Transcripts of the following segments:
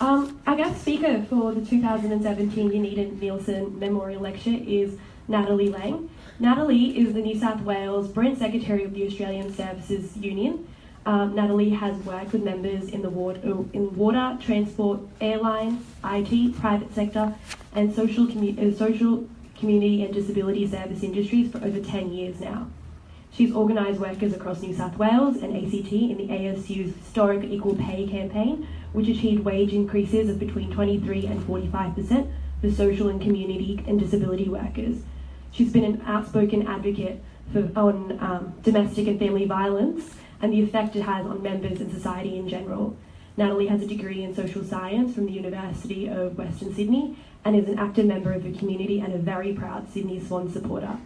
Our guest speaker for the 2017 Juanita Nielsen Memorial Lecture is Natalie Lang. Natalie is the New South Wales Branch Secretary of the Australian Services Union. Natalie has worked with members in water, transport, airlines, IT, private sector, and social community and disability service industries for over 10 years now. She's organised workers across New South Wales and ACT in the ASU's historic Equal Pay campaign, which achieved wage increases of between 23 and 45% for social and community and disability workers. She's been an outspoken advocate on domestic and family violence and the effect it has on members and society in general. Natalie has a degree in social science from the University of Western Sydney and is an active member of the community and a very proud Sydney Swan supporter.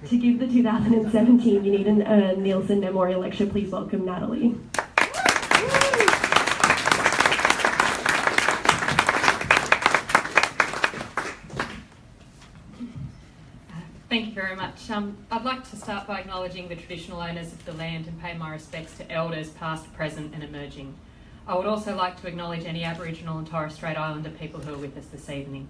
To give the 2017 Juanita Nielsen Memorial Lecture, please welcome Natalie. Thank you very much. I'd like to start by acknowledging the traditional owners of the land and pay my respects to elders past, present and emerging. I would also like to acknowledge any Aboriginal and Torres Strait Islander people who are with us this evening.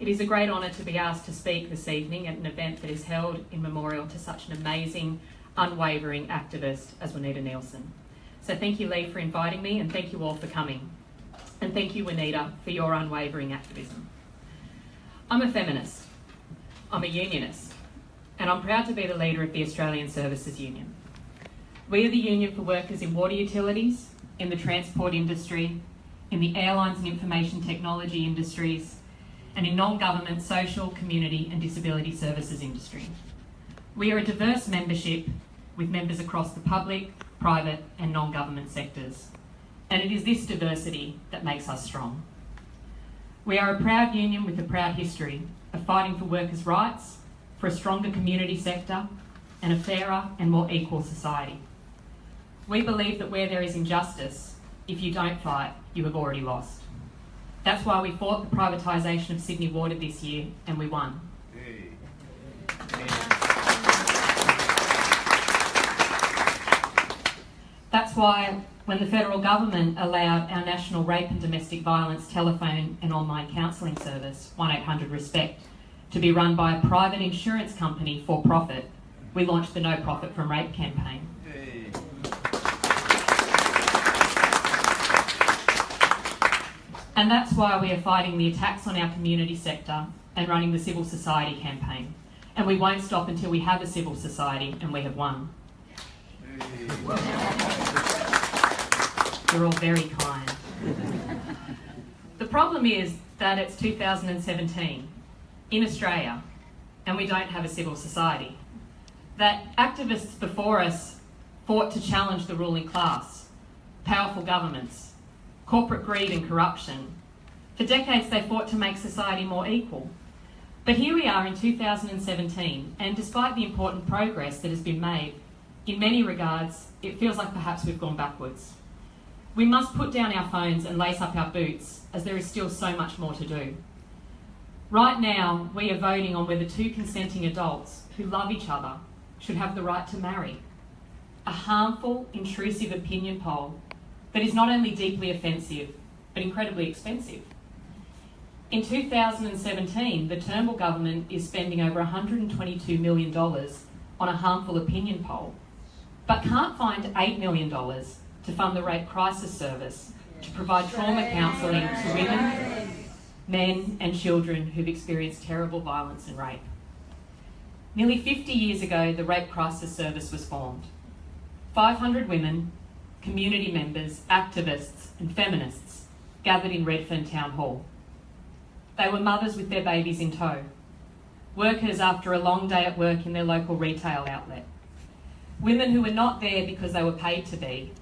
It is a great honour to be asked to speak this evening at an event that is held in memorial to such an amazing, unwavering activist as Juanita Nielsen. So thank you, Lee, for inviting me, and thank you all for coming. And thank you, Juanita, for your unwavering activism. I'm a feminist. I'm a unionist, and I'm proud to be the leader of the Australian Services Union. We are the union for workers in water utilities, in the transport industry, in the airlines and information technology industries, and in non-government social, community and disability services industry. We are a diverse membership with members across the public, private and non-government sectors, and it is this diversity that makes us strong. We are a proud union with a proud history of fighting for workers' rights, for a stronger community sector, and a fairer and more equal society. We believe that where there is injustice, if you don't fight, you have already lost. That's why we fought the privatisation of Sydney Water this year, and we won. That's why when the federal government allowed our national rape and domestic violence telephone and online counselling service, 1800 RESPECT, to be run by a private insurance company for profit, we launched the No Profit from Rape campaign. And that's why we are fighting the attacks on our community sector and running the civil society campaign. And we won't stop until we have a civil society and we have won. You're all very kind. The problem is that it's 2017 in Australia and we don't have a civil society. That activists before us fought to challenge the ruling class, powerful governments, corporate greed and corruption. For decades they fought to make society more equal. But here we are in 2017, and despite the important progress that has been made, in many regards, it feels like perhaps we've gone backwards. We must put down our phones and lace up our boots, as there is still so much more to do. Right now, we are voting on whether two consenting adults who love each other should have the right to marry. A harmful, intrusive opinion poll that is not only deeply offensive, but incredibly expensive. In 2017, the Turnbull government is spending over $122 million on a harmful opinion poll, but can't find $8 million to fund the Rape Crisis Service to provide trauma counselling to women, men and children who've experienced terrible violence and rape. Nearly 50 years ago, the Rape Crisis Service was formed. 500 women, community members, activists and feminists gathered in Redfern Town Hall. They were mothers with their babies in tow, workers after a long day at work in their local retail outlet, women who were not there because they were paid to be,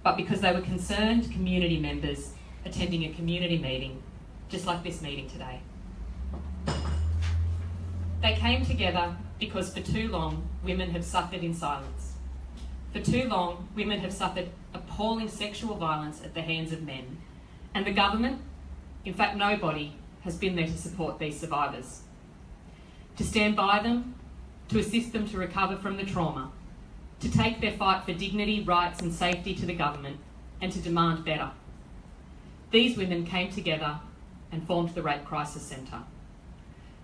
but because they were concerned community members attending a community meeting, just like this meeting today. They came together because for too long, women have suffered in silence. For too long, women have suffered appalling sexual violence at the hands of men, and the government, in fact nobody, has been there to support these survivors, to stand by them, to assist them to recover from the trauma, to take their fight for dignity, rights and safety to the government, and to demand better. these women came together and formed the Rape Crisis Centre.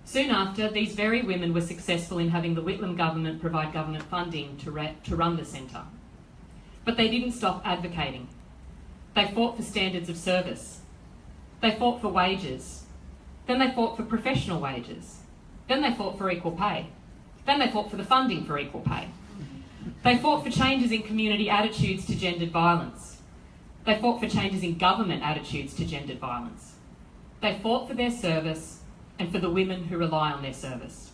Soon after, these very women were successful in having the Whitlam government provide government funding to run the centre. But they didn't stop advocating. They fought for standards of service. They fought for wages. Then they fought for professional wages. Then they fought for equal pay. Then they fought for the funding for equal pay. They fought for changes in community attitudes to gendered violence. They fought for changes in government attitudes to gendered violence. They fought for their service and for the women who rely on their service.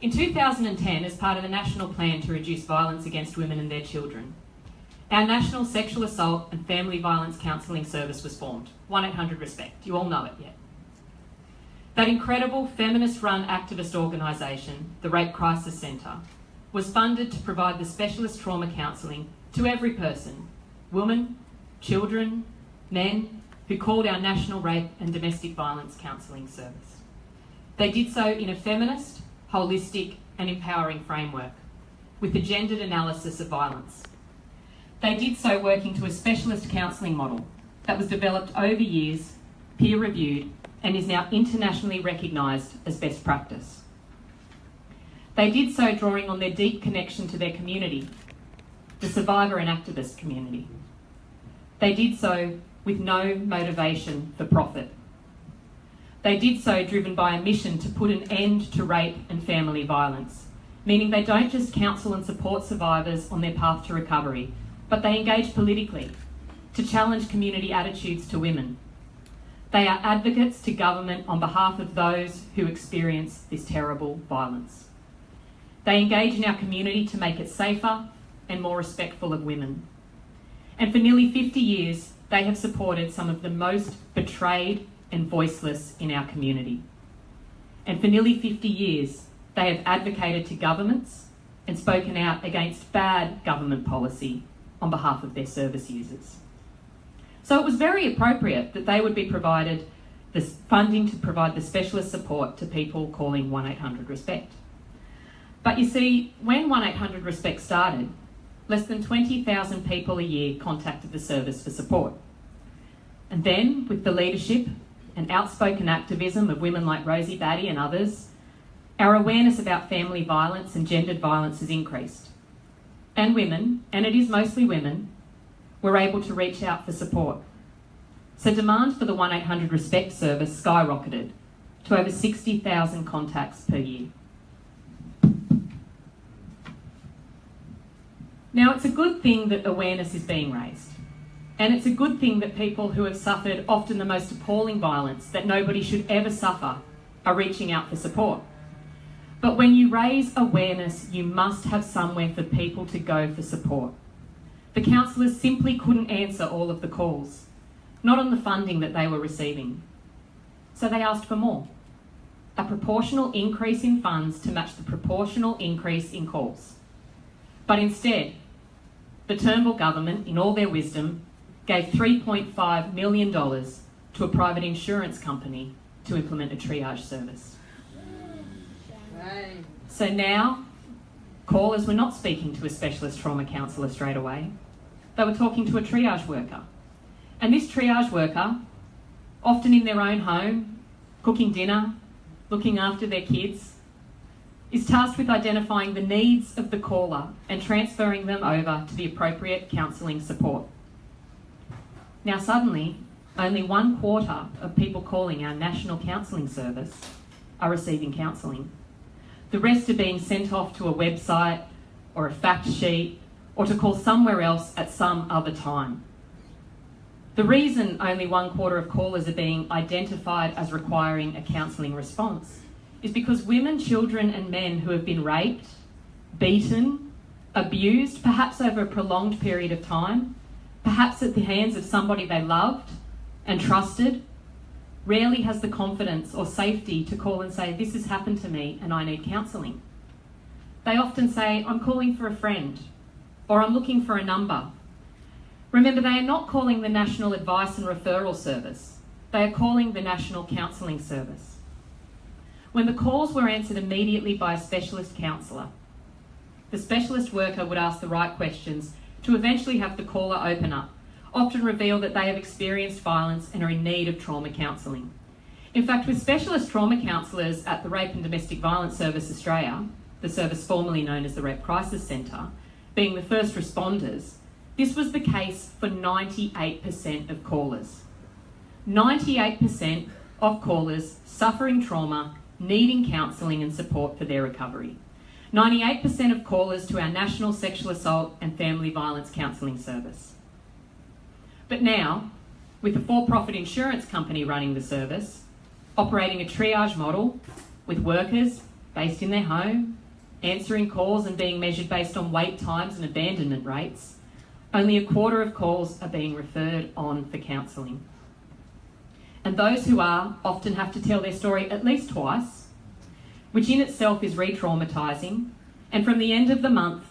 In 2010, as part of the National Plan to Reduce Violence Against Women and Their Children, our National Sexual Assault and Family Violence Counselling Service was formed, 1-800-RESPECT. You all know it yet. That incredible feminist-run activist organisation, the Rape Crisis Centre, was funded to provide the specialist trauma counselling to every person, women, children, men, who called our National Rape and Domestic Violence Counselling Service. They did so in a feminist, holistic and empowering framework, with a gendered analysis of violence. They did so working to a specialist counselling model that was developed over years, peer-reviewed, and is now internationally recognised as best practice. They did so drawing on their deep connection to their community, the survivor and activist community. They did so with no motivation for profit. They did so driven by a mission to put an end to rape and family violence, meaning they don't just counsel and support survivors on their path to recovery, but they engage politically to challenge community attitudes to women. They are advocates to government on behalf of those who experience this terrible violence. They engage in our community to make it safer and more respectful of women. And for nearly 50 years, they have supported some of the most betrayed and voiceless in our community. And for nearly 50 years, they have advocated to governments and spoken out against bad government policy on behalf of their service users. So it was very appropriate that they would be provided this funding to provide the specialist support to people calling 1-800-RESPECT. But you see, when 1-800-RESPECT started, less than 20,000 people a year contacted the service for support. And then, with the leadership and outspoken activism of women like Rosie Batty and others, our awareness about family violence and gendered violence has increased. And women, and it is mostly women, were able to reach out for support. So demand for the 1-800-RESPECT service skyrocketed to over 60,000 contacts per year. Now, it's a good thing that awareness is being raised. And it's a good thing that people who have suffered often the most appalling violence that nobody should ever suffer are reaching out for support. But when you raise awareness, you must have somewhere for people to go for support. The counsellors simply couldn't answer all of the calls, not on the funding that they were receiving. So they asked for more, a proportional increase in funds to match the proportional increase in calls. But instead, the Turnbull government, in all their wisdom, gave $3.5 million to a private insurance company to implement a triage service. Right. So now, callers were not speaking to a specialist trauma counsellor straight away. They were talking to a triage worker. And this triage worker, often in their own home, cooking dinner, looking after their kids, is tasked with identifying the needs of the caller and transferring them over to the appropriate counselling support. Now suddenly, only 1/4 of people calling our National Counselling Service are receiving counselling. The rest are being sent off to a website or a fact sheet or to call somewhere else at some other time. The reason only 1/4 of callers are being identified as requiring a counselling response is because women, children and men who have been raped, beaten, abused, perhaps over a prolonged period of time, perhaps at the hands of somebody they loved and trusted, rarely has the confidence or safety to call and say, "This has happened to me and I need counselling." They often say, "I'm calling for a friend," or "I'm looking for a number." Remember, they are not calling the National Advice and Referral Service. They are calling the National Counselling Service. When the calls were answered immediately by a specialist counsellor, the specialist worker would ask the right questions to eventually have the caller open up, often reveal that they have experienced violence and are in need of trauma counselling. In fact, with specialist trauma counsellors at the Rape and Domestic Violence Service Australia, the service formerly known as the Rape Crisis Centre, being the first responders, this was the case for 98% of callers. 98% of callers suffering trauma, needing counselling and support for their recovery. 98% of callers to our National Sexual Assault and Family Violence Counselling Service. But now, with a for-profit insurance company running the service, operating a triage model with workers based in their home, answering calls and being measured based on wait times and abandonment rates, only a quarter of calls are being referred on for counselling. And those who are often have to tell their story at least twice, which in itself is re-traumatising. And from the end of the month,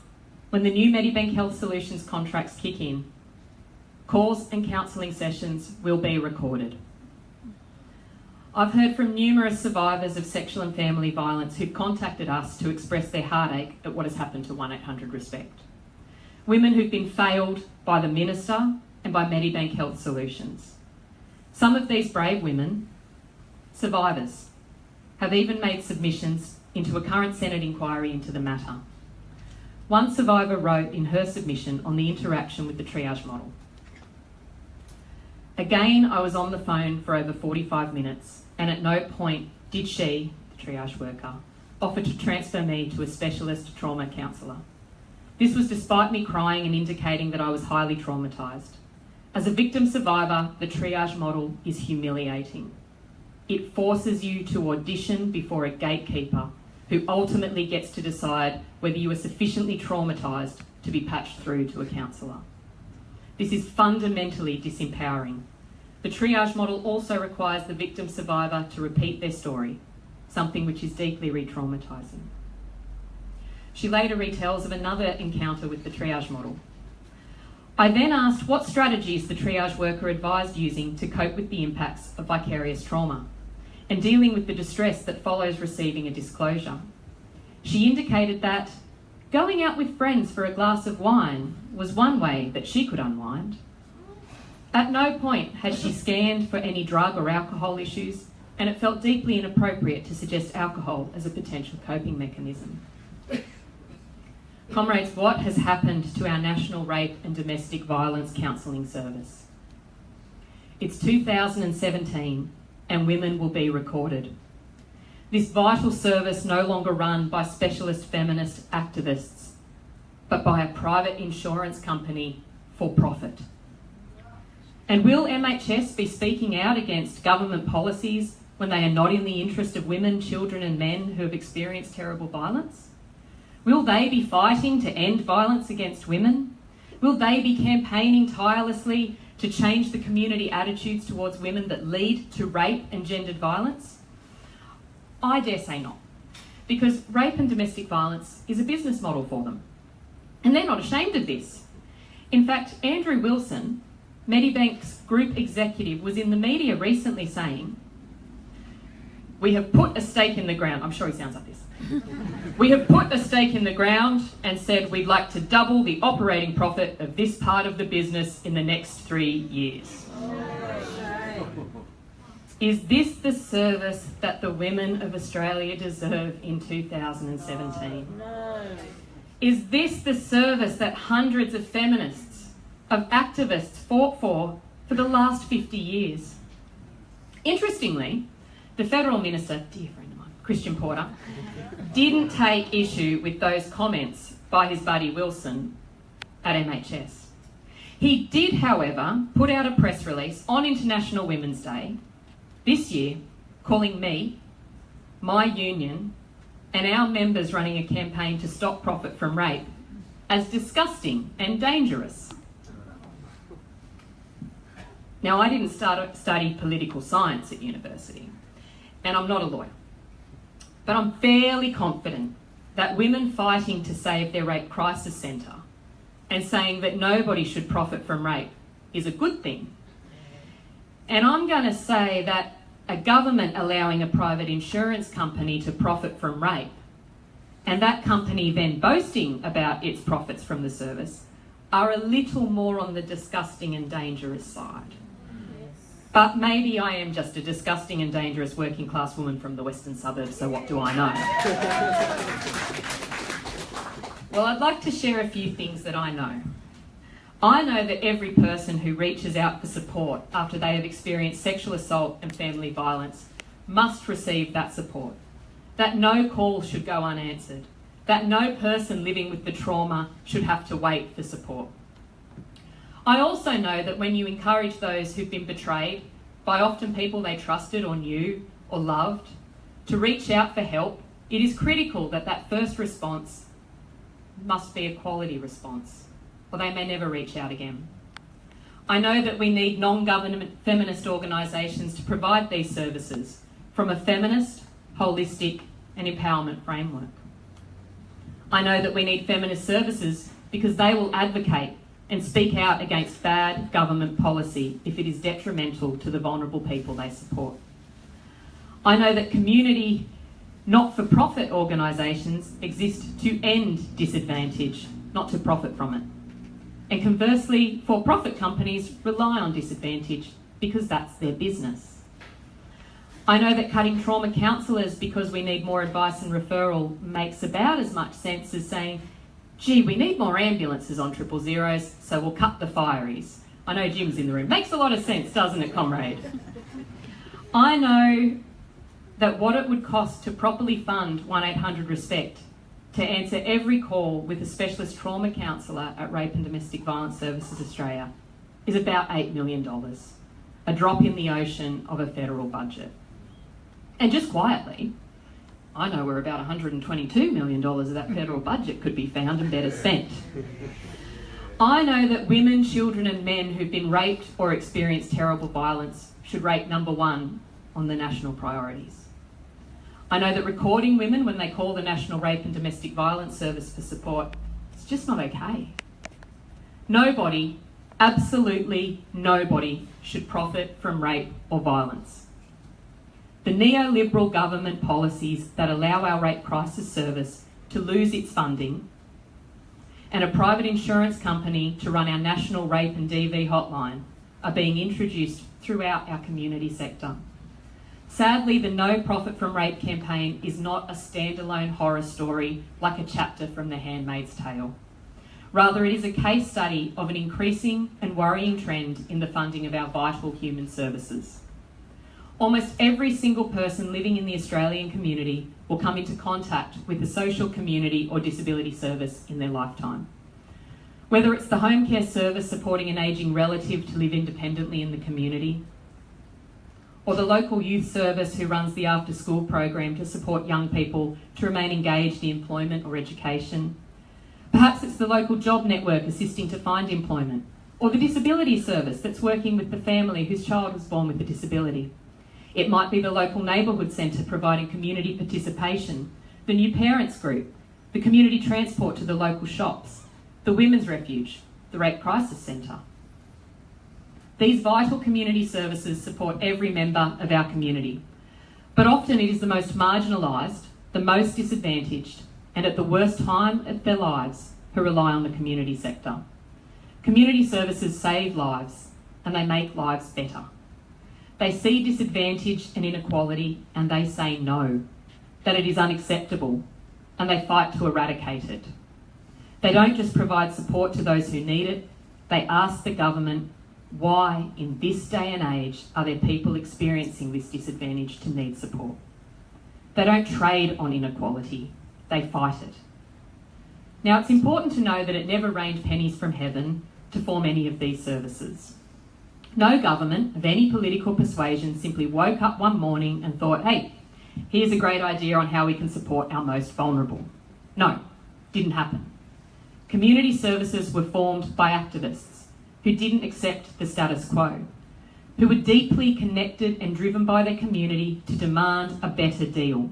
when the new Medibank Health Solutions contracts kick in, calls and counselling sessions will be recorded. I've heard from numerous survivors of sexual and family violence who've contacted us to express their heartache at what has happened to 1800 Respect. Women who've been failed by the Minister and by Medibank Health Solutions. Some of these brave women, survivors, have even made submissions into a current Senate inquiry into the matter. One survivor wrote in her submission on the interaction with the triage model. Again, I was on the phone for over 45 minutes, and at no point did she, the triage worker, offer to transfer me to a specialist trauma counsellor. This was despite me crying and indicating that I was highly traumatised. As a victim survivor, the triage model is humiliating. It forces you to audition before a gatekeeper who ultimately gets to decide whether you are sufficiently traumatised to be patched through to a counsellor. This is fundamentally disempowering. The triage model also requires the victim survivor to repeat their story, something which is deeply re-traumatising. She later retells of another encounter with the triage model. I then asked what strategies the triage worker advised using to cope with the impacts of vicarious trauma and dealing with the distress that follows receiving a disclosure. She indicated that going out with friends for a glass of wine was one way that she could unwind. At no point had she scanned for any drug or alcohol issues, and it felt deeply inappropriate to suggest alcohol as a potential coping mechanism. Comrades, what has happened to our National Rape and Domestic Violence Counselling Service? It's 2017 and women will be recorded. This vital service no longer run by specialist feminist activists, but by a private insurance company for profit. And will MHS be speaking out against government policies when they are not in the interest of women, children and men who have experienced terrible violence? Will they be fighting to end violence against women? Will they be campaigning tirelessly to change the community attitudes towards women that lead to rape and gendered violence? I dare say not, because rape and domestic violence is a business model for them. And they're not ashamed of this. In fact, Andrew Wilson, Medibank's group executive, was in the media recently saying, "We have put a stake in the ground." I'm sure he sounds like this. "We have put a stake in the ground and said we'd like to double the operating profit of this part of the business in the next 3 years." Is this the service that the women of Australia deserve in 2017? No. Is this the service that hundreds of feminists, of activists fought for the last 50 years? Interestingly, the federal minister, dear friend of mine, Christian Porter, didn't take issue with those comments by his buddy Wilson at MHS. He did, however, put out a press release on International Women's Day this year calling me, my union, and our members running a campaign to stop profit from rape as disgusting and dangerous. Now, I didn't study political science at university, and I'm not a lawyer, but I'm fairly confident that women fighting to save their rape crisis centre and saying that nobody should profit from rape is a good thing. And I'm going to say that a government allowing a private insurance company to profit from rape, and that company then boasting about its profits from the service, are a little more on the disgusting and dangerous side. But maybe I am just a disgusting and dangerous working class woman from the western suburbs, so what do I know? Well, I'd like to share a few things that I know. I know that every person who reaches out for support after they have experienced sexual assault and family violence must receive that support. That no call should go unanswered. That no person living with the trauma should have to wait for support. I also know that when you encourage those who've been betrayed by often people they trusted or knew or loved to reach out for help, it is critical that that first response must be a quality response, or they may never reach out again. I know that we need non-government feminist organisations to provide these services from a feminist, holistic and empowerment framework. I know that we need feminist services because they will advocate and speak out against bad government policy if it is detrimental to the vulnerable people they support. I know that community not-for-profit organisations exist to end disadvantage, not to profit from it. And conversely, for-profit companies rely on disadvantage because that's their business. I know that cutting trauma counsellors because we need more advice and referral makes about as much sense as saying, gee, we need more ambulances on 000s, so we'll cut the fireys. I know Jim's in the room. Makes a lot of sense, doesn't it, comrade? I know that what it would cost to properly fund 1800-RESPECT to answer every call with a specialist trauma counsellor at Rape and Domestic Violence Services Australia is about $8 million, a drop in the ocean of a federal budget. And just quietly, I know where about $122 million of that federal budget could be found and better spent. I know that women, children and men who've been raped or experienced terrible violence should rate number one on the national priorities. I know that recording women when they call the National Rape and Domestic Violence Service for support is just not okay. Nobody, absolutely nobody, should profit from rape or violence. The neoliberal government policies that allow our rape crisis service to lose its funding and a private insurance company to run our national rape and DV hotline are being introduced throughout our community sector. Sadly, the No Profit from Rape campaign is not a standalone horror story like a chapter from The Handmaid's Tale. Rather, it is a case study of an increasing and worrying trend in the funding of our vital human services. Almost every single person living in the Australian community will come into contact with a social community or disability service in their lifetime. Whether it's the home care service supporting an ageing relative to live independently in the community, or the local youth service who runs the after-school program to support young people to remain engaged in employment or education. Perhaps it's the local job network assisting to find employment, or the disability service that's working with the family whose child was born with a disability. It might be the local neighbourhood centre providing community participation, the new parents group, the community transport to the local shops, the women's refuge, the rape crisis centre. These vital community services support every member of our community, but often it is the most marginalised, the most disadvantaged, and at the worst time of their lives who rely on the community sector. Community services save lives and they make lives better. They see disadvantage and inequality and they say no, that it is unacceptable, and they fight to eradicate it. They don't just provide support to those who need it, they ask the government, why in this day and age are there people experiencing this disadvantage to need support? They don't trade on inequality, they fight it. Now it's important to know that it never rained pennies from heaven to form any of these services. No government of any political persuasion simply woke up one morning and thought, hey, here's a great idea on how we can support our most vulnerable. No, didn't happen. Community services were formed by activists who didn't accept the status quo, who were deeply connected and driven by their community to demand a better deal.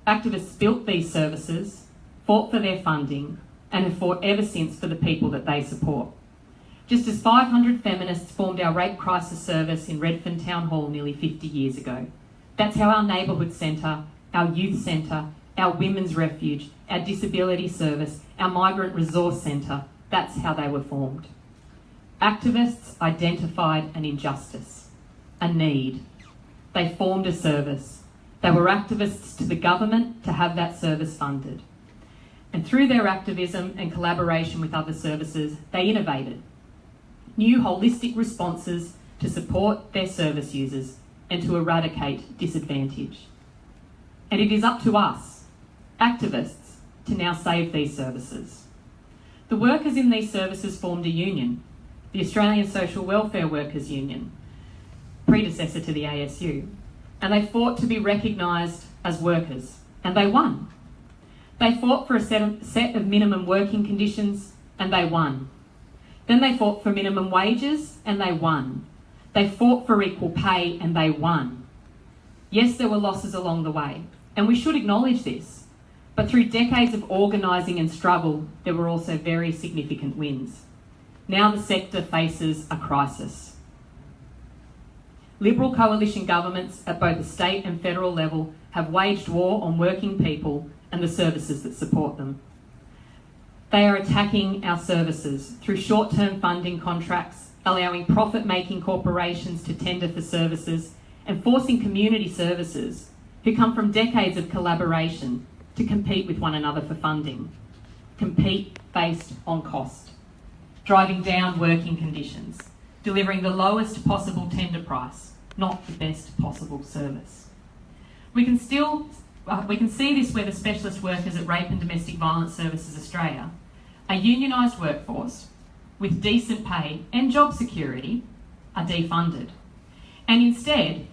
Activists built these services, fought for their funding, and have fought ever since for the people that they support. Just as 500 feminists formed our rape crisis service in Redfern Town Hall nearly 50 years ago. That's how our neighbourhood centre, our youth centre, our women's refuge, our disability service, our migrant resource centre, That's how they were formed. Activists identified an injustice, a need. They formed a service. They were activists to the government to have that service funded. And through their activism and collaboration with other services, they innovated new holistic responses to support their service users and to eradicate disadvantage. And it is up to us, activists, to now save these services. The workers in these services formed a union, the Australian Social Welfare Workers Union, predecessor to the ASU, and they fought to be recognised as workers, and they won. They fought for a set of minimum working conditions, and they won. Then they fought for minimum wages, and they won. They fought for equal pay, and they won. Yes, there were losses along the way, and we should acknowledge this, but through decades of organising and struggle, there were also very significant wins. Now the sector faces a crisis. Liberal coalition governments at both the state and federal level have waged war on working people and the services that support them. They are attacking our services through short-term funding contracts, allowing profit-making corporations to tender for services, and forcing community services, who come from decades of collaboration, to compete with one another for funding. Compete based on cost, driving down working conditions, delivering the lowest possible tender price, not the best possible service. We can see this where the specialist workers at Rape and Domestic Violence Services Australia, a unionised workforce with decent pay and job security, are defunded. And instead,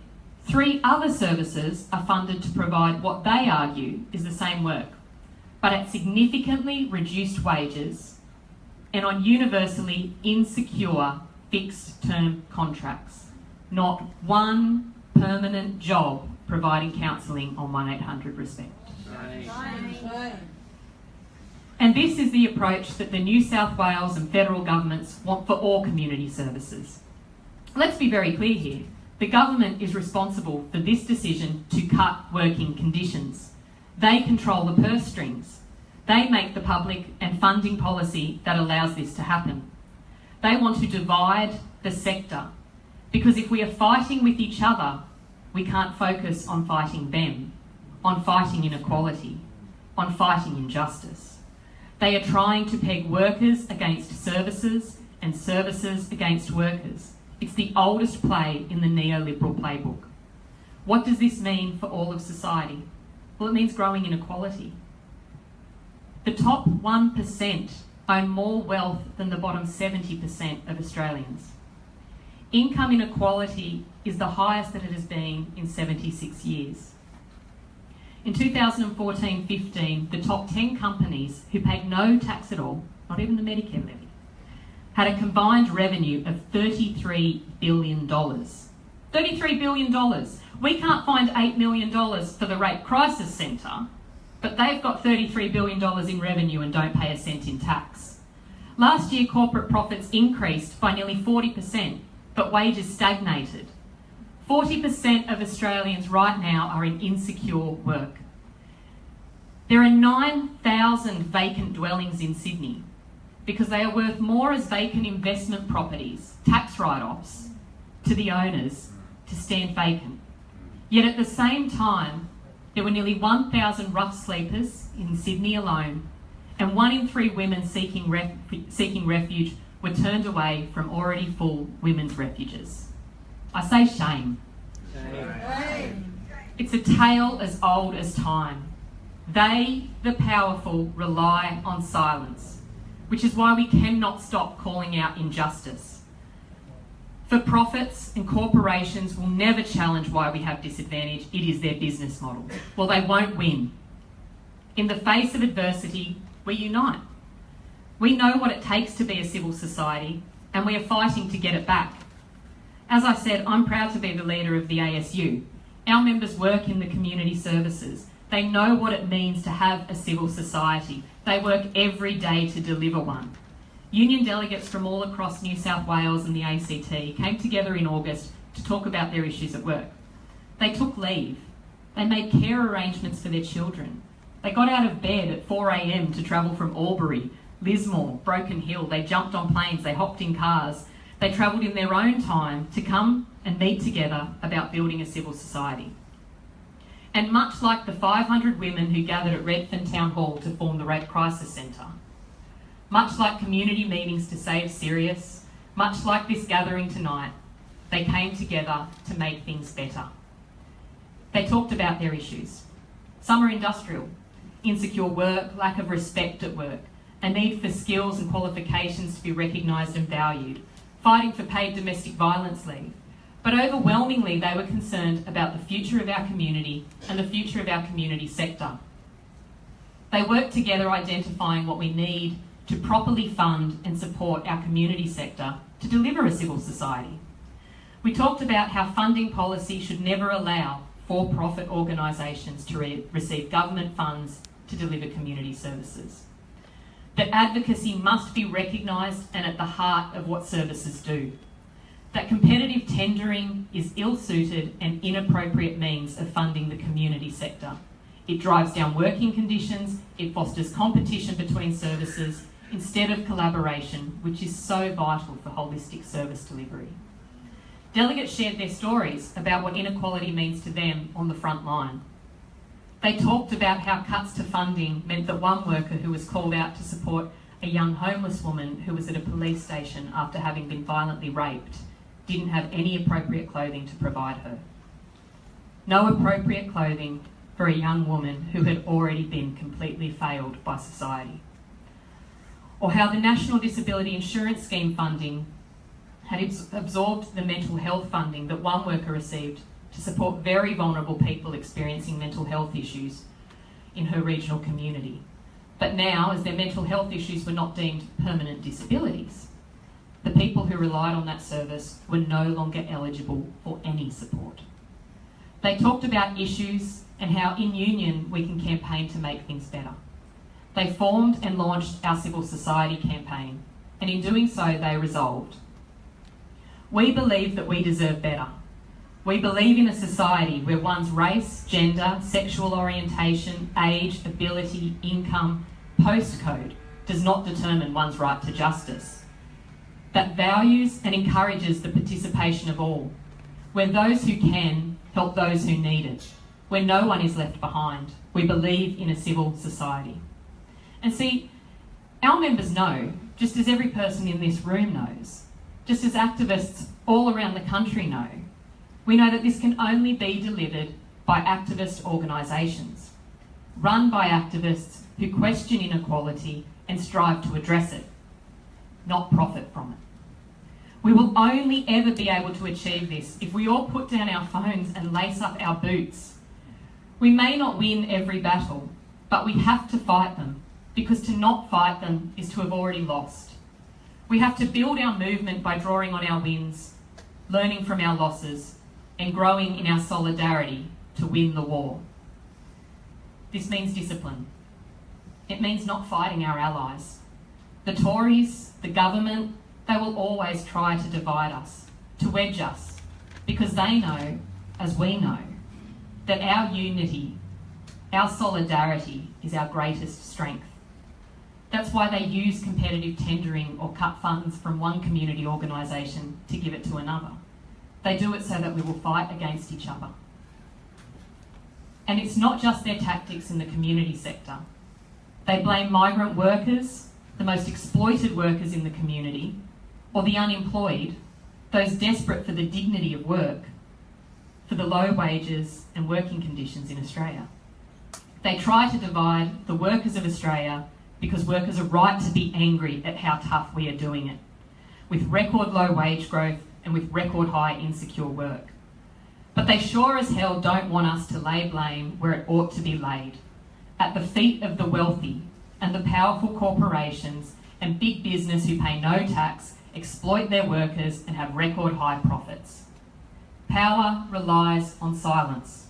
3 other services are funded to provide what they argue is the same work, but at significantly reduced wages and on universally insecure fixed-term contracts. Not one permanent job providing counselling on 1800 Respect. And this is the approach that the New South Wales and federal governments want for all community services. Let's be very clear here. The government is responsible for this decision to cut working conditions. They control the purse strings. They make the public and funding policy that allows this to happen. They want to divide the sector, because if we are fighting with each other, we can't focus on fighting them, on fighting inequality, on fighting injustice. They are trying to peg workers against services and services against workers. It's the oldest play in the neoliberal playbook. What does this mean for all of society? Well, it means growing inequality. The top 1% own more wealth than the bottom 70% of Australians. Income inequality is the highest that it has been in 76 years. In 2014-15, the top 10 companies who paid no tax at all, not even the Medicare levy, had a combined revenue of $33 billion. $33 billion. We can't find $8 million for the Rape Crisis Centre, but they've got $33 billion in revenue and don't pay a cent in tax. Last year, corporate profits increased by nearly 40%, but wages stagnated. 40% of Australians right now are in insecure work. There are 9,000 vacant dwellings in Sydney because they are worth more as vacant investment properties, tax write-offs, to the owners to stand vacant. Yet at the same time, there were nearly 1,000 rough sleepers in Sydney alone, and 1 in 3 women seeking refuge were turned away from already full women's refuges. I say shame. Shame. It's a tale as old as time. They, the powerful, rely on silence, which is why we cannot stop calling out injustice. For profits and corporations will never challenge why we have disadvantage. It is their business model. Well, they won't win. In the face of adversity, we unite. We know what it takes to be a civil society, and we are fighting to get it back. As I said, I'm proud to be the leader of the ASU. Our members work in the community services. They know what it means to have a civil society. They work every day to deliver one. Union delegates from all across New South Wales and the ACT came together in August to talk about their issues at work. They took leave. They made care arrangements for their children. They got out of bed at 4 a.m. to travel from Albury Lismore, Broken Hill. They jumped on planes, they hopped in cars, they travelled in their own time to come and meet together about building a civil society. And much like the 500 women who gathered at Redfern Town Hall to form the Rape Crisis Centre, much like community meetings to save Sirius, much like this gathering tonight, they came together to make things better. They talked about their issues. Some are industrial, insecure work, lack of respect at work, a need for skills and qualifications to be recognised and valued, fighting for paid domestic violence leave. But overwhelmingly, they were concerned about the future of our community and the future of our community sector. They worked together identifying what we need to properly fund and support our community sector to deliver a civil society. We talked about how funding policy should never allow for-profit organisations to receive government funds to deliver community services. That advocacy must be recognised and at the heart of what services do. That competitive tendering is ill-suited and inappropriate means of funding the community sector. It drives down working conditions, it fosters competition between services instead of collaboration, which is so vital for holistic service delivery. Delegates shared their stories about what inequality means to them on the front line. They talked about how cuts to funding meant that one worker who was called out to support a young homeless woman who was at a police station after having been violently raped didn't have any appropriate clothing to provide her. No appropriate clothing for a young woman who had already been completely failed by society. Or how the National Disability Insurance Scheme funding had absorbed the mental health funding that one worker received to support very vulnerable people experiencing mental health issues in her regional community. But now, as their mental health issues were not deemed permanent disabilities, the people who relied on that service were no longer eligible for any support. They talked about issues and how in union we can campaign to make things better. They formed and launched our civil society campaign, and in doing so they resolved. We believe that we deserve better. We believe in a society where one's race, gender, sexual orientation, age, ability, income, postcode does not determine one's right to justice. That values and encourages the participation of all, where those who can help those who need it, where no one is left behind. We believe in a civil society. And see, our members know, just as every person in this room knows, just as activists all around the country know, we know that this can only be delivered by activist organisations, run by activists who question inequality and strive to address it, not profit from it. We will only ever be able to achieve this if we all put down our phones and lace up our boots. We may not win every battle, but we have to fight them, because to not fight them is to have already lost. We have to build our movement by drawing on our wins, learning from our losses, and growing in our solidarity to win the war. This means discipline. It means not fighting our allies. The Tories, the government, they will always try to divide us, to wedge us, because they know, as we know, that our unity, our solidarity is our greatest strength. That's why they use competitive tendering or cut funds from one community organisation to give it to another. They do it so that we will fight against each other. And it's not just their tactics in the community sector. They blame migrant workers, the most exploited workers in the community, or the unemployed, those desperate for the dignity of work, for the low wages and working conditions in Australia. They try to divide the workers of Australia because workers are right to be angry at how tough we are doing it, with record low wage growth and with record high insecure work. But they sure as hell don't want us to lay blame where it ought to be laid, at the feet of the wealthy and the powerful corporations and big business who pay no tax, exploit their workers and have record high profits. Power relies on silence.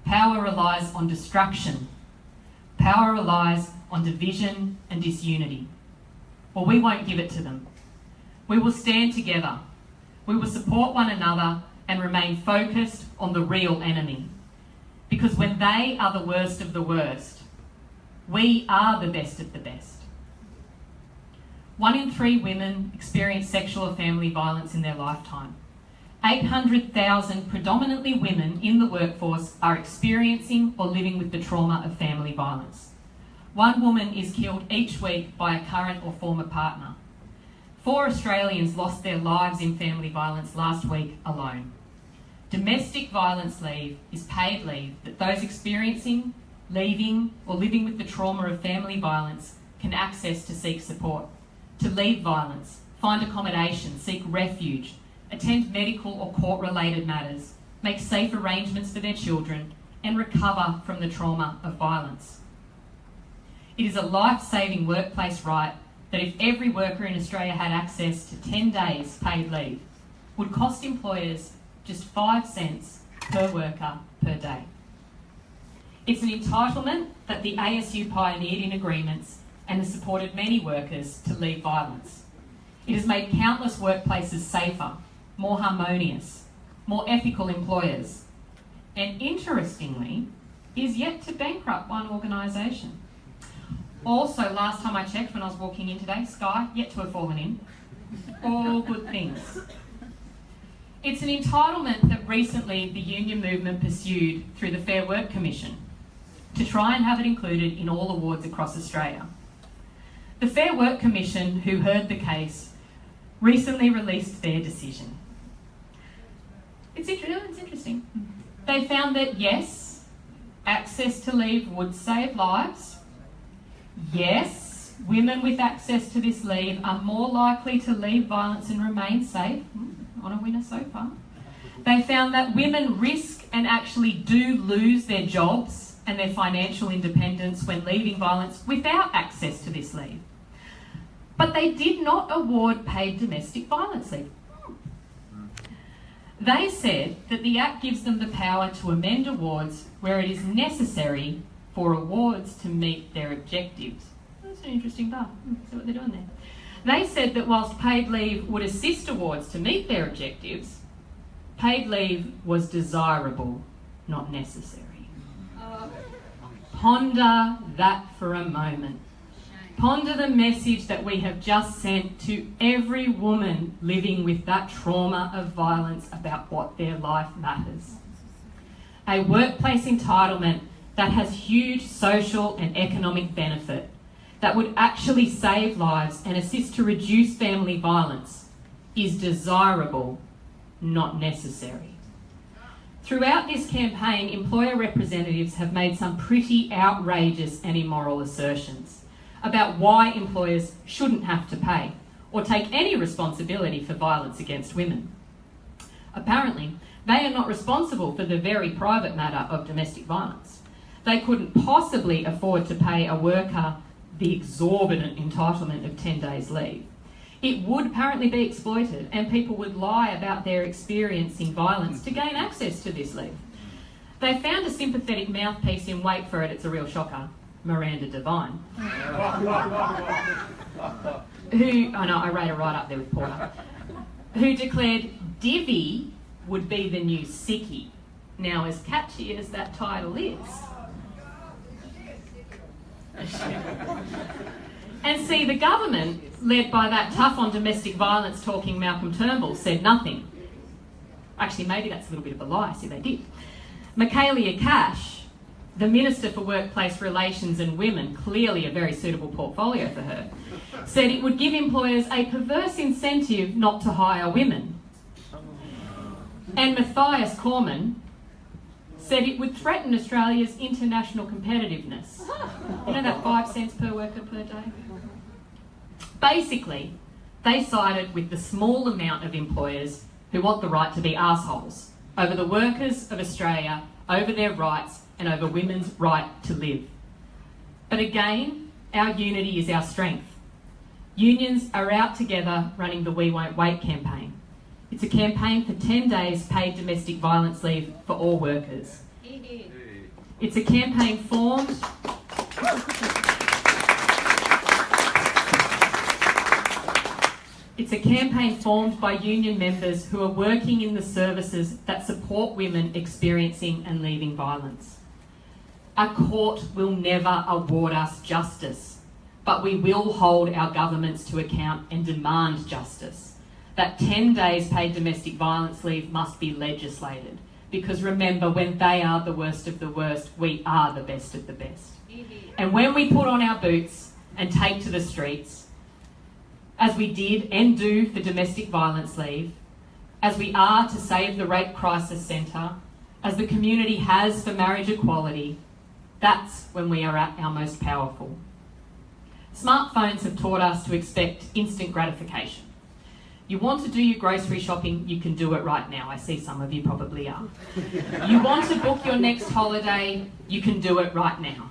Power relies on distraction. Power relies on division and disunity. Well, we won't give it to them. We will stand together. We will support one another and remain focused on the real enemy. Because when they are the worst of the worst, we are the best of the best. 1 in 3 women experience sexual or family violence in their lifetime. 800,000 predominantly women in the workforce are experiencing or living with the trauma of family violence. 1 woman is killed each week by a current or former partner. 4 Australians lost their lives in family violence last week alone. Domestic violence leave is paid leave that those experiencing, leaving or living with the trauma of family violence can access to seek support, to leave violence, find accommodation, seek refuge, attend medical or court-related matters, make safe arrangements for their children, and recover from the trauma of violence. It is a life-saving workplace right that if every worker in Australia had access to 10 days paid leave, would cost employers just 5 cents per worker per day. It's an entitlement that the ASU pioneered in agreements and has supported many workers to leave violence. It has made countless workplaces safer, more harmonious, more ethical employers, and interestingly, is yet to bankrupt one organisation. Also, last time I checked when I was walking in today, Sky, yet to have fallen in. All good things. It's an entitlement that recently the union movement pursued through the Fair Work Commission to try and have it included in all awards across Australia. The Fair Work Commission, who heard the case, recently released their decision. It's interesting. They found that yes, access to leave would save lives. Yes, women with access to this leave are more likely to leave violence and remain safe. On a winner so far. They found that women risk and actually do lose their jobs and their financial independence when leaving violence without access to this leave. But they did not award paid domestic violence leave. They said that the Act gives them the power to amend awards where it is necessary for awards to meet their objectives. That's an interesting part. See what they're doing there. They said that whilst paid leave would assist awards to meet their objectives, paid leave was desirable, not necessary. Ponder that for a moment. Ponder the message that we have just sent to every woman living with that trauma of violence about what their life matters. A workplace entitlement that has huge social and economic benefit, that would actually save lives and assist to reduce family violence, is desirable, not necessary. Throughout this campaign, employer representatives have made some pretty outrageous and immoral assertions about why employers shouldn't have to pay or take any responsibility for violence against women. Apparently, they are not responsible for the very private matter of domestic violence. They couldn't possibly afford to pay a worker the exorbitant entitlement of 10 days leave. It would apparently be exploited and people would lie about their experiencing violence to gain access to this leave. They found a sympathetic mouthpiece in, wait for it, it's a real shocker, Miranda Devine, who, I know, I rate her right up there with Porter, who declared divvy would be the new sickie. Now, as catchy as that title is, and see, the government, led by that tough on domestic violence talking Malcolm Turnbull, said nothing. Actually, maybe that's a little bit of a lie, see, they did. Michaelia Cash, the Minister for Workplace Relations and Women, clearly a very suitable portfolio for her, said it would give employers a perverse incentive not to hire women. And Matthias Cormann said it would threaten Australia's international competitiveness. You know that 5 cents per worker per day? Basically, they sided with the small amount of employers who want the right to be arseholes over the workers of Australia, over their rights, and over women's right to live. But again, our unity is our strength. Unions are out together running the We Won't Wait campaign. It's a campaign for 10 days paid domestic violence leave for all workers. It's a campaign formed... It's a campaign formed by union members who are working in the services that support women experiencing and leaving violence. A court will never award us justice. but we will hold our governments to account and demand justice. That 10 days paid domestic violence leave must be legislated, because remember, when they are the worst of the worst, we are the best of the best. And when we put on our boots and take to the streets, as we did and do for domestic violence leave, as we are to save the Rape Crisis Centre, as the community has for marriage equality, that's when we are at our most powerful. Smartphones have taught us to expect instant gratification. You want to do your grocery shopping, you can do it right now. I see some of you probably are. You want to book your next holiday, you can do it right now.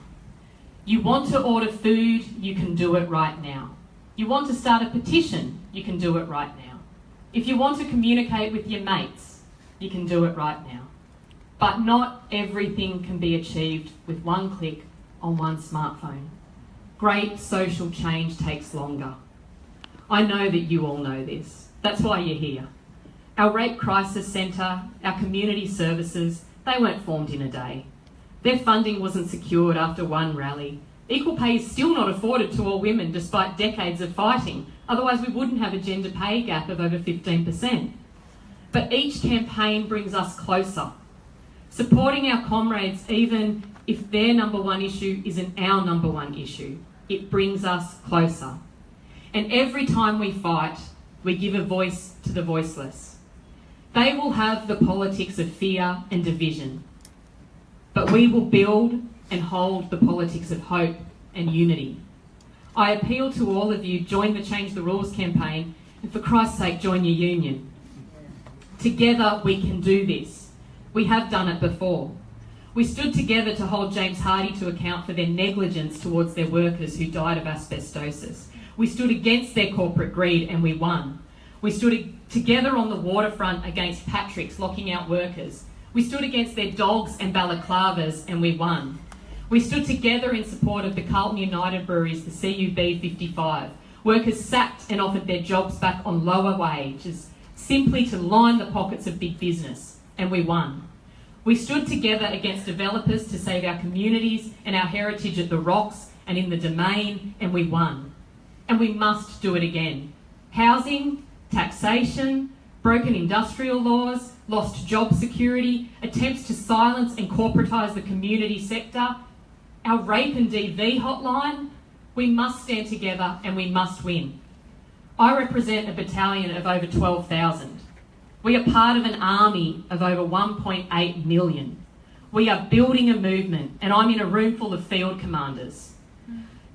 You want to order food, you can do it right now. You want to start a petition, you can do it right now. If you want to communicate with your mates, you can do it right now. But not everything can be achieved with one click on one smartphone. Great social change takes longer. I know that you all know this. That's why you're here. Our Rape Crisis Centre, our community services, they weren't formed in a day. Their funding wasn't secured after one rally. Equal pay is still not afforded to all women despite decades of fighting. Otherwise we wouldn't have a gender pay gap of over 15%. But each campaign brings us closer. Supporting our comrades, even if their number one issue isn't our number one issue, it brings us closer. And every time we fight, we give a voice to the voiceless. They will have the politics of fear and division, but we will build and hold the politics of hope and unity. I appeal to all of you, join the Change the Rules campaign, and for Christ's sake, join your union. Together we can do this. We have done it before. We stood together to hold James Hardie to account for their negligence towards their workers who died of asbestosis. We stood against their corporate greed and we won. We stood together on the waterfront against Patrick's locking out workers. We stood against their dogs and balaclavas and we won. We stood together in support of the Carlton United breweries, the CUB 55. Workers sacked and offered their jobs back on lower wages, simply to line the pockets of big business, and we won. We stood together against developers to save our communities and our heritage at the Rocks and in the Domain, and we won. And we must do it again. Housing, taxation, broken industrial laws, lost job security, attempts to silence and corporatise the community sector, our rape and DV hotline, we must stand together and we must win. I represent a battalion of over 12,000. We are part of an army of over 1.8 million. We are building a movement, and I'm in a room full of field commanders.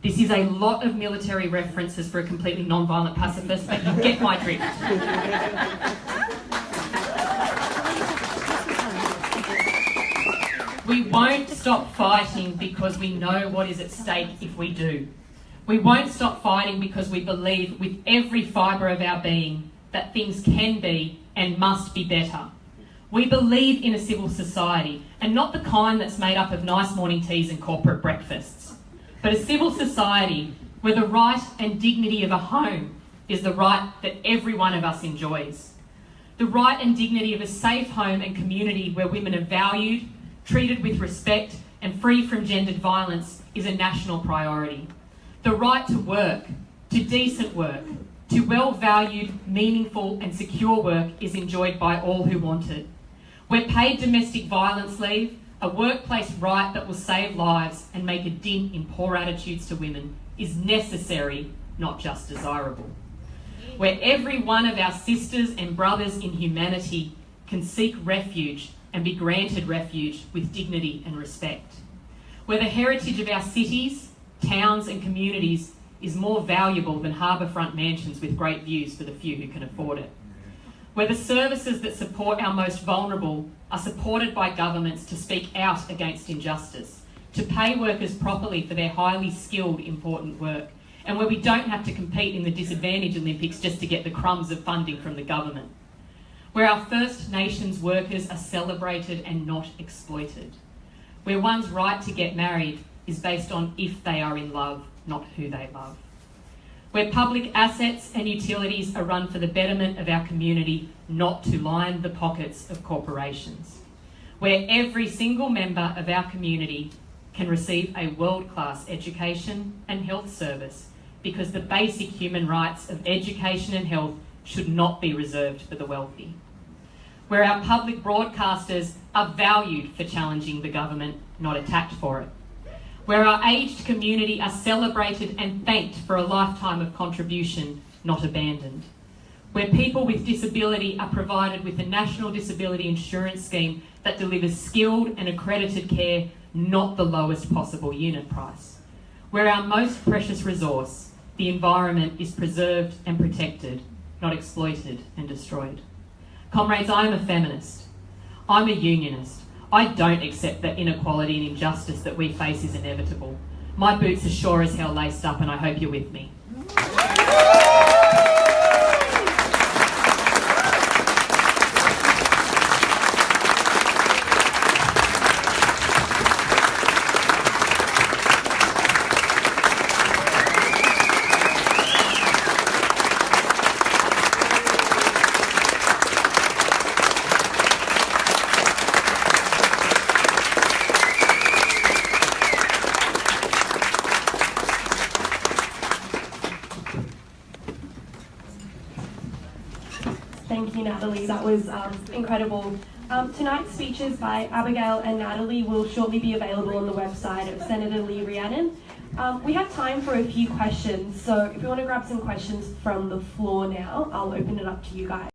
This is a lot of military references for a completely non-violent pacifist, but you get my drift. We won't stop fighting because we know what is at stake if we do. We won't stop fighting because we believe with every fibre of our being that things can be and must be better. We believe in a civil society, and not the kind that's made up of nice morning teas and corporate breakfasts, but a civil society where the right and dignity of a home is the right that every one of us enjoys. The right and dignity of a safe home and community where women are valued, treated with respect and free from gendered violence is a national priority. The right to work, to decent work, to well-valued, meaningful and secure work is enjoyed by all who want it. Where paid domestic violence leave, a workplace right that will save lives and make a dint in poor attitudes to women, is necessary, not just desirable. Where every one of our sisters and brothers in humanity can seek refuge and be granted refuge with dignity and respect. Where the heritage of our cities, towns and communities is more valuable than harbourfront mansions with great views for the few who can afford it. Where the services that support our most vulnerable are supported by governments to speak out against injustice, to pay workers properly for their highly skilled, important work, and where we don't have to compete in the Disadvantage Olympics just to get the crumbs of funding from the government. Where our First Nations workers are celebrated and not exploited. Where one's right to get married is based on if they are in love, not who they love. Where public assets and utilities are run for the betterment of our community, not to line the pockets of corporations. Where every single member of our community can receive a world-class education and health service, because the basic human rights of education and health should not be reserved for the wealthy. Where our public broadcasters are valued for challenging the government, not attacked for it. Where our aged community are celebrated and thanked for a lifetime of contribution, not abandoned. Where people with disability are provided with a national disability insurance scheme that delivers skilled and accredited care, not the lowest possible unit price. Where our most precious resource, the environment, is preserved and protected, not exploited and destroyed. Comrades, I am a feminist. I'm a unionist. I don't accept that inequality and injustice that we face is inevitable. My boots are sure as hell laced up, and I hope you're with me. Thank you, Natalie. That was incredible. Tonight's speeches by Abigail and Natalie will shortly be available on the website of Senator Lee Rhiannon. We have time for a few questions, so if you want to grab some questions from the floor now, I'll open it up to you guys.